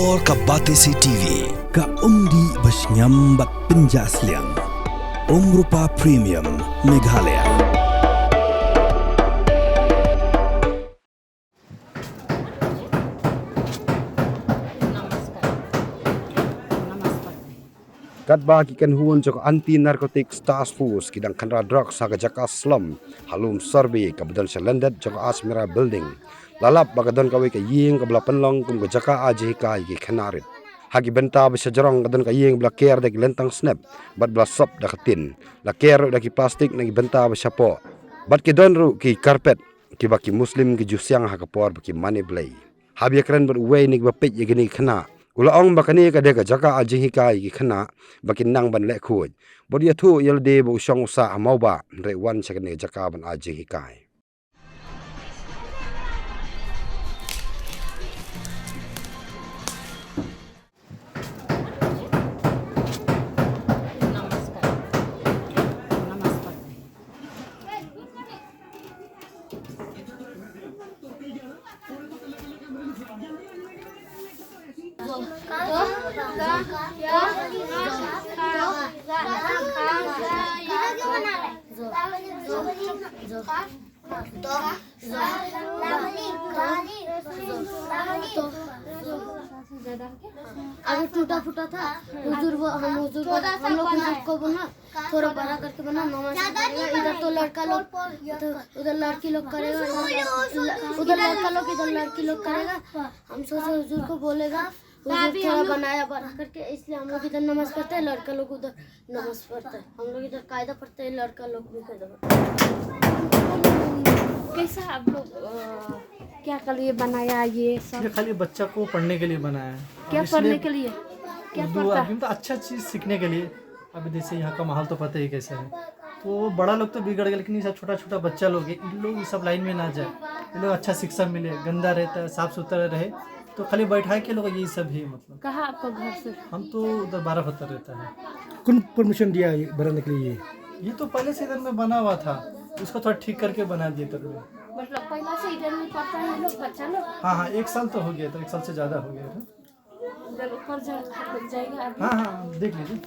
War ka Batesi TV ka umdi basnyambak penjaslian Rupa Premium Meghalaya. Kadba kikan huon jok anti narcotics task force kidang kanra drugs haga jaka slum halum survey kabudan selendet jok asmira building lalap bagadon kawe ka ying kabla penlong kum ka jaka aji ka ki khanarit hagi benta bisa jarong kadon ka ying bla care dek lentang snap bat bla sop da katin la care da ki plastik nagi benta bisa po bat ki don ru ki carpet ki baki muslim ki jusyang haga por baki money play habi kren ber way nik ba pej yegini khana ulaong bakani ka deka jaka aji hikai ki khana bakin nang ban le khuj bodia thu yel de bo shong sa amauba re wan sekne jaka ban aji hikai अगर टूटा फूटा था हुजूर हम लोग को बना थोड़ा बड़ा करके बना नमाज पढ़ेगा इधर तो लड़का लोग उधर लड़की लोग करेगा उधर लड़का लोग इधर लड़की लोग करेगा हम सोचे हुजूर को बोलेगा हुजूर थोड़ा बनाया बड़ा करके इसलिए हम लोग इधर नमाज पढ़ते हैं लड़का लोग उधर नमाज पढ़ते हैं हम लोग इधर कायदा पढ़ते हैं लड़का लोग भी कायदा पढ़ते हैं। कैसा आप लोग क्या के लिए बनाया ये सब? ये खाली बच्चा को पढ़ने के लिए बनाया है। क्या पढ़ने के लिए? क्या पढ़ता है? तो अच्छा चीज़ सीखने के लिए। अभी जैसे यहाँ का माहौल तो पता ही कैसा है, तो बड़ा लोग तो बिगड़ गए, लेकिन ये सब छोटा छोटा बच्चा लोग है, इन लोग इस सब लाइन में ना जाए, इन लोग अच्छा शिक्षा मिले, गंदा रहता है साफ सुथरा रहे, तो खाली बैठाए के लोग यही सब है। मतलब कहाँ आपका घर से? हम तो उधर 12 पत्थर रहता है। कौन परमिशन दिया ये बनाने के लिए? ये तो पहले से इधर में बना हुआ था, उसको थोड़ा ठीक करके बना दिए इधर में। मतलब पहला से इधर में पढ़ता है लोग बच्चा लोग? हाँ 1 साल तो हो गया था, 1 साल से ज़्यादा हो गया था। उधर ऊपर जाएगा अभी? हाँ देख लीजिए।